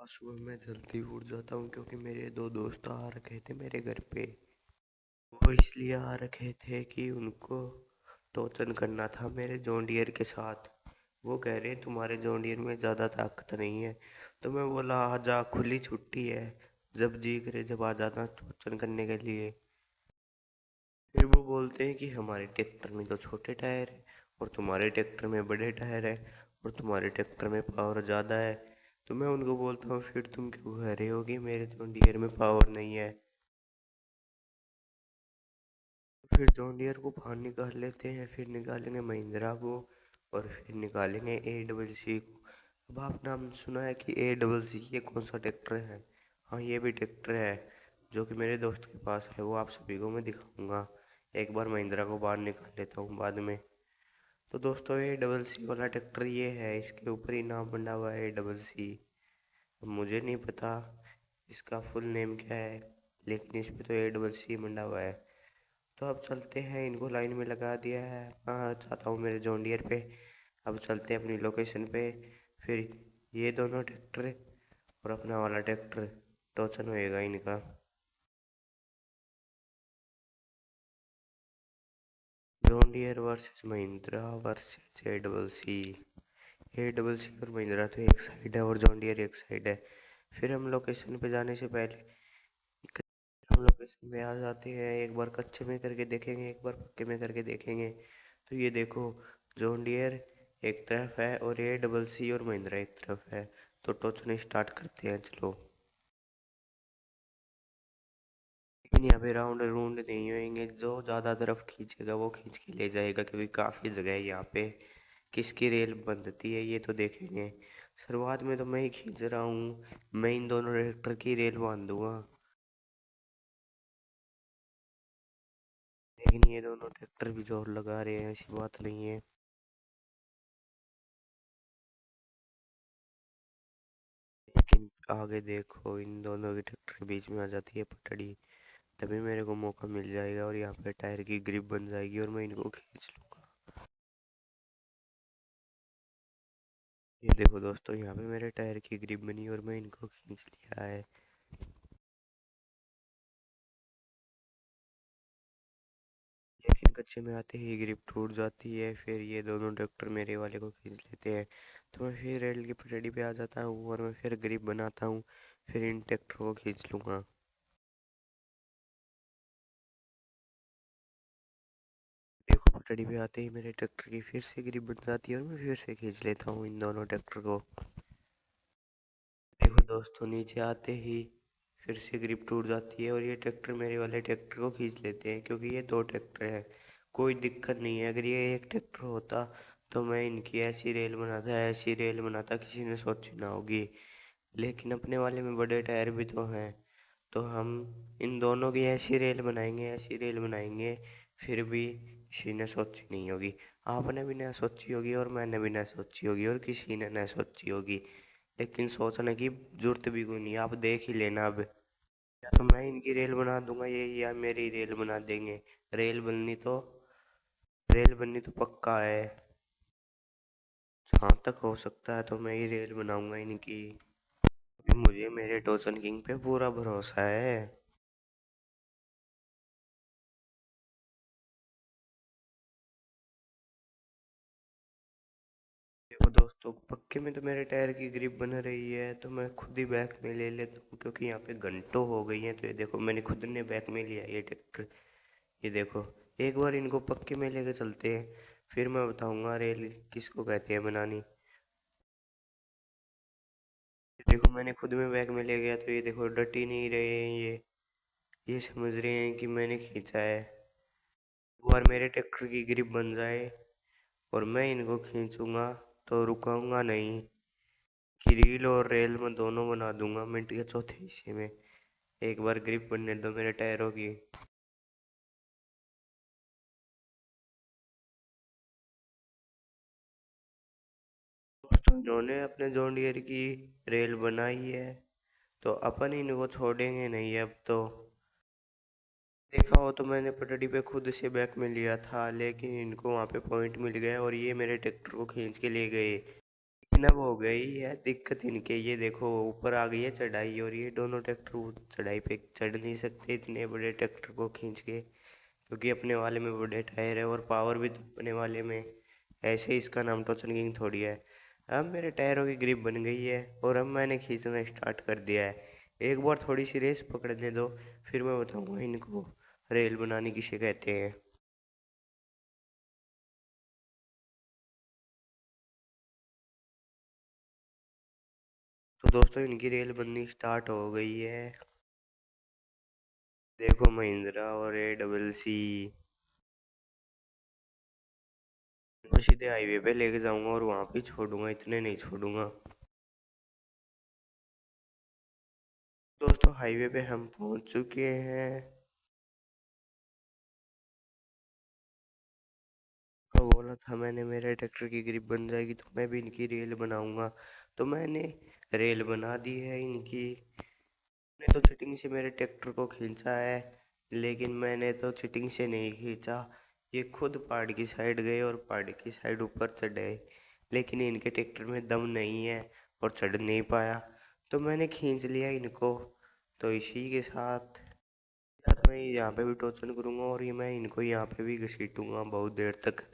सुबह मैं जल्दी उठ जाता हूँ क्योंकि मेरे दो दोस्त आ रखे थे मेरे घर पे। वो इसलिए आ रखे थे कि उनको टोचन करना था मेरे जॉन डियर के साथ। वो कह रहे तुम्हारे जॉन डियर में ज़्यादा ताकत नहीं है। तो मैं बोला आज खुली छुट्टी है, जब जी करे जब आ जाना टोचन करने के लिए। फिर वो बोलते हैं कि हमारे ट्रैक्टर में तो छोटे टायर है और तुम्हारे ट्रैक्टर में बड़े टायर है और तुम्हारे ट्रैक्टर में पावर ज़्यादा है। तो मैं उनको बोलता हूँ फिर तुम क्यों कह रहे हो कि मेरे जॉन डियर में पावर नहीं है। फिर जॉन डियर को बाहर निकाल लेते हैं, फिर निकालेंगे महिंद्रा को और फिर निकालेंगे ACC को। अब आप नाम सुना है कि ACC ये कौन सा ट्रैक्टर है? हाँ, ये भी ट्रैक्टर है जो कि मेरे दोस्त के पास है, वो आप सभी को मैं दिखाऊंगा। एक बार महिंद्रा को बाहर निकाल लेता हूँ बाद में। तो दोस्तों ACC वाला ट्रैक्टर ये है, इसके ऊपर ही नाम बना हुआ है ACC। अब मुझे नहीं पता इसका फुल नेम क्या है, लेकिन इस पे तो ACC बना हुआ है। तो अब चलते हैं, इनको लाइन में लगा दिया है। हाँ, चाहता हूँ मेरे जॉन डियर पे। अब चलते हैं अपनी लोकेशन पे। फिर ये दोनों ट्रैक्टर और अपना वाला ट्रैक्टर टोचन होएगा इनका। John Deere versus Mahindra versus ACC। ACC और महिंद्रा तो एक साइड है और जॉन डियर एक साइड है। फिर हम लोकेशन पे जाने से पहले हम लोकेशन पे आ जाते हैं, एक बार कच्चे में करके देखेंगे, एक बार पक्के में करके देखेंगे। तो ये देखो, जॉन डियर एक तरफ है और ACC और महिंद्रा एक तरफ है। तो टोचने स्टार्ट करते हैं, चलो। लेकिन यहाँ पे राउंड राउंड नहीं होंगे, जो ज़्यादा तरफ खींचेगा वो खींच के ले जाएगा, क्योंकि काफ़ी जगह है यहाँ पे। किसकी रेल बनती है ये तो देखेंगे। शुरुआत में तो मैं ही खींच रहा हूँ, मैं इन दोनों ट्रैक्टर की रेल बांध दूंगा। लेकिन ये दोनों ट्रैक्टर भी जोर लगा रहे हैं, ऐसी बात नहीं है। लेकिन आगे देखो, इन दोनों के ट्रैक्टर के बीच में आ जाती है पटड़ी, तभी मेरे को मौका मिल जाएगा और यहाँ पे टायर की ग्रिप बन जाएगी और मैं इनको खींच लूँगा। ये देखो दोस्तों, यहाँ पे मेरे टायर की ग्रिप बनी और मैं इनको खींच लिया है। लेकिन कच्चे में आते ही ग्रिप टूट जाती है, फिर ये दोनों ट्रैक्टर मेरे वाले को खींच लेते हैं। तो मैं फिर रेल की पटड़ी पे आ जाता हूँ और मैं फिर ग्रिप बनाता हूँ, फिर इन ट्रैक्टर को खींच लूँगा। देखो, पटड़ी पे आते ही मेरे ट्रैक्टर की फिर से ग्रिप बन जाती है और मैं फिर से खींच लेता हूँ इन दोनों ट्रैक्टर को। देखो दोस्तों, नीचे आते ही फिर से ग्रिप टूट जाती है और ये ट्रैक्टर मेरे वाले ट्रैक्टर को खींच लेते हैं, क्योंकि ये दो ट्रैक्टर हैं। कोई दिक्कत नहीं है, अगर ये एक ट्रैक्टर होता तो मैं इनकी ऐसी रेल बनाता, ऐसी रेल बनाता, किसी ने सोची ना होगी। लेकिन अपने वाले में बड़े टायर भी तो हैं, तो हम इन दोनों की ऐसी रेल बनाएंगे, ऐसी रेल बनाएंगे, फिर भी किसी ने सोची नहीं होगी। आपने भी ना सोची होगी और मैंने भी ना सोची होगी और किसी ने ना सोची होगी। लेकिन सोचने की जरूरत भी कोई नहीं है, आप देख ही लेना अब। या तो मैं इनकी रेल बना दूंगा ये, या मेरी रेल बना देंगे। रेल बननी तो रेल बननी तो पक्का है। जहाँ तक हो सकता है तो मैं ही रेल बनाऊंगा इनकी। मुझे मेरे टोचन किंग पे पूरा भरोसा है। देखो दोस्तों, पक्के में तो मेरे टायर की ग्रिप बन रही है, तो मैं खुद ही बैक में ले लेता हूँ, क्योंकि यहाँ पे घंटों हो गई हैं। तो ये देखो, मैंने खुद ने बैक में लिया ये ट्रैक्टर। ये देखो, एक बार इनको पक्के में लेके चलते हैं, फिर मैं बताऊंगा रेल किसको कहते हैं बनानी। ये देखो, मैंने खुद में बैग में ले गया, तो ये देखो डट ही नहीं रहे हैं ये समझ रहे हैं कि मैंने खींचा है। एक बार मेरे ट्रैक्टर की ग्रिप बन जाए और मैं इनको खींचूंगा तो रुकाऊंगा नहीं, कि रील और रेल में दोनों बना दूंगा मिनट के चौथे हिस्से में। एक बार ग्रिप बनने दो मेरे टायरों की। दोस्तों, इन्होंने अपने जॉन डियर की रेल बनाई है, तो अपन इनको छोड़ेंगे नहीं अब तो। देखा हो तो मैंने पटड़ी पे खुद से बैक में लिया था, लेकिन इनको वहाँ पे पॉइंट मिल गया और ये मेरे ट्रैक्टर को खींच के ले गए। लेकिन अब हो गई है दिक्कत इनके, ये देखो ऊपर आ गई है चढ़ाई, और ये दोनों ट्रैक्टर चढ़ाई पे चढ़ नहीं सकते इतने बड़े ट्रैक्टर को खींच के, क्योंकि अपने वाले में बड़े टायर है और पावर भी तो अपने वाले में। ऐसे ही इसका नाम टोचन किंग थोड़ी है। अब मेरे टायरों की ग्रिप बन गई है और अब मैंने खींचना स्टार्ट कर दिया है। एक बार थोड़ी सी रेस पकड़ने दो, फिर मैं बताऊंगा इनको रेल बनानी किसे कहते हैं। तो दोस्तों इनकी रेल बननी स्टार्ट हो गई है। देखो महिंद्रा और ACC को सीधे हाईवे पे लेके जाऊंगा और वहां पे छोड़ूंगा, इतने नहीं छोड़ूंगा। दोस्तों हाईवे पे हम पहुंच चुके हैं। को बोला था मैंने मेरे ट्रैक्टर की ग्रिप बन जाएगी तो मैं भी इनकी रेल बनाऊंगा, तो मैंने रेल बना दी है इनकी। मैंने तो चिटिंग से मेरे ट्रैक्टर को खींचा है, लेकिन मैंने तो चिटिंग से नहीं खींचा, ये खुद पहाड़ की साइड गए और पहाड़ की साइड ऊपर चढ़े, लेकिन इनके ट्रैक्टर में दम नहीं है और चढ़ नहीं पाया, तो मैंने खींच लिया इनको। तो इसी के साथ साथ मैं यहाँ पे भी टोचन करूँगा और ये मैं इनको यहाँ पे भी घसीटूंगा बहुत देर तक।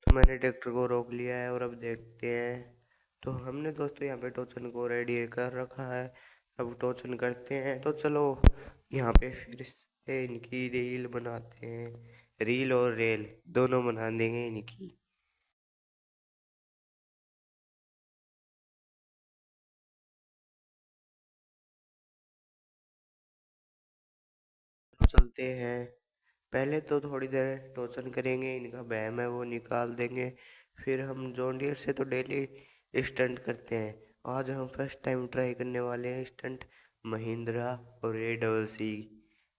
तो मैंने ट्रैक्टर को रोक लिया है और अब देखते हैं। तो हमने दोस्तों यहाँ पे टोचन को रेडी कर रखा है, अब टोचन करते हैं। तो चलो यहाँ पे फिर से इनकी रील बनाते हैं, रील और रेल दोनों बना देंगे इनकी। तो चलते हैं, पहले तो थोड़ी देर टोचन करेंगे, इनका बैम है वो निकाल देंगे, फिर हम जॉन डियर से तो डेली स्टंट करते हैं। आज हम फर्स्ट टाइम ट्राई करने वाले हैं स्टंट महिंद्रा और ACC,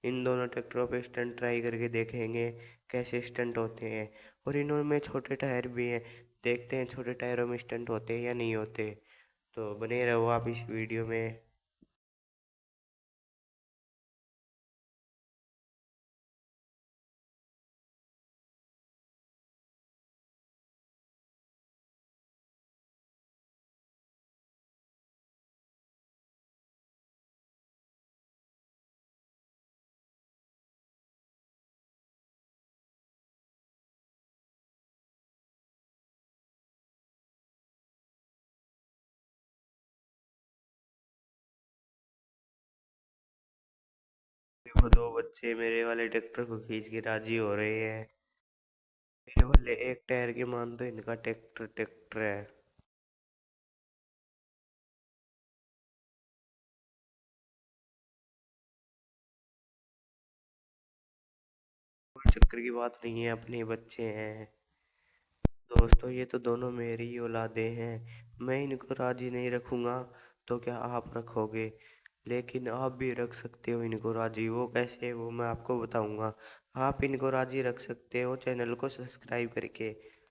इन दोनों ट्रैक्टरों पे स्टंट ट्राई करके देखेंगे कैसे स्टंट होते हैं। और इनमें छोटे टायर भी हैं, देखते हैं छोटे टायरों में स्टंट होते हैं या नहीं होते। तो बने रहो आप इस वीडियो में। देखो दो बच्चे मेरे वाले ट्रैक्टर को खींच के राजी हो रहे हैं। मेरे वाले एक टायर के मान दो, इनका ट्रैक्टर ट्रैक्टर है। कोई चक्कर की बात नहीं है, अपने बच्चे हैं। दोस्तों ये तो दोनों मेरी ही औलादे हैं, मैं इनको राजी नहीं रखूंगा तो क्या आप रखोगे? लेकिन आप भी रख सकते हो इनको राजी, वो कैसे वो मैं आपको बताऊंगा। आप इनको राजी रख सकते हो चैनल को सब्सक्राइब करके।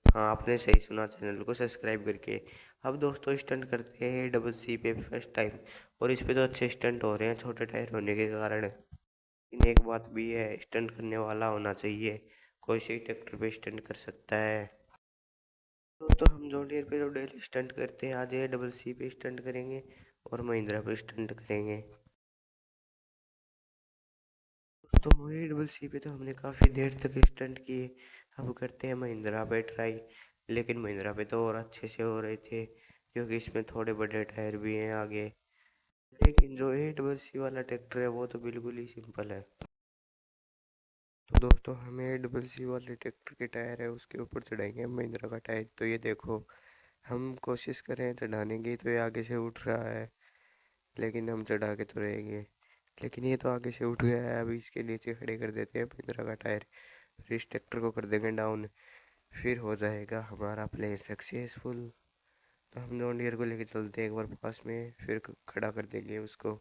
हाँ आपने सही सुना, चैनल को सब्सक्राइब करके। अब दोस्तों स्टंट करते हैं ACC पे फर्स्ट टाइम, और इस पे तो अच्छे स्टंट हो रहे हैं छोटे टायर होने के कारण। लेकिन एक बात भी है, स्टंट करने वाला होना चाहिए, कोई से ट्रैक्टर पे स्टंट कर सकता है। दोस्तों हम जॉन डियर पे तो डेली स्टंट करते हैं, आज ACC पे स्टंट करेंगे और महिंद्रा पे स्टंट करेंगे। दोस्तों ACC पे तो हमने काफ़ी देर तक स्टंट किए, अब करते हैं महिंद्रा पे ट्राई। लेकिन महिंद्रा पे तो और अच्छे से हो रहे थे, क्योंकि इसमें थोड़े बड़े टायर भी हैं आगे। लेकिन जो ACC वाला ट्रैक्टर है वो तो बिल्कुल ही सिंपल है। तो दोस्तों हमें ACC वाले ट्रैक्टर के टायर है उसके ऊपर चढ़ाएंगे महिंद्रा का टायर। तो ये देखो हम कोशिश करें चढ़ाने की तो ये आगे से उठ रहा है, लेकिन हम चढ़ा के तो रहेंगे। लेकिन ये तो आगे से उठ गया है, अभी इसके नीचे खड़े कर देते हैं महिंद्रा का टायर, फिर इस ट्रैक्टर को कर देंगे डाउन, फिर हो जाएगा हमारा प्लान सक्सेसफुल। तो हम जॉन डियर को लेके चलते हैं एक बार पास में, फिर खड़ा कर देंगे उसको।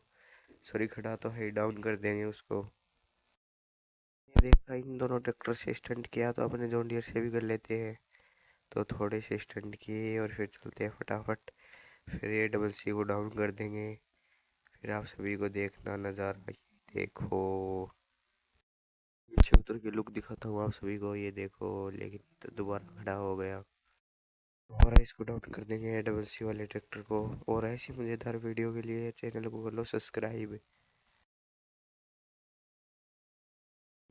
सॉरी, खड़ा तो है, डाउन कर देंगे उसको। ये देखा, इन दोनों ट्रैक्टर से स्टंट किया तो अपने जॉन डियर से भी कर लेते हैं। तो थोड़े से स्टंट किए और फिर चलते हैं फटाफट, फिर ये डबल सी को डाउन कर देंगे। फिर आप सभी को देखना नज़ारा, ये देखो, पीछे उतर के लुक दिखाता हूँ आप सभी को, ये देखो। लेकिन तो दोबारा खड़ा हो गया। और इसको डाउन कर देंगे डबल सी वाले ट्रैक्टर को। और ऐसी मज़ेदार वीडियो के लिए चैनल को कर लो सब्सक्राइब।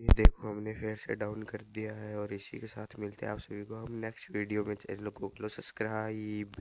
ये देखो, हमने फिर से डाउन कर दिया है, और इसी के साथ मिलते हैं आप सभी को हम नेक्स्ट वीडियो में। चैनल को कर लो सब्सक्राइब।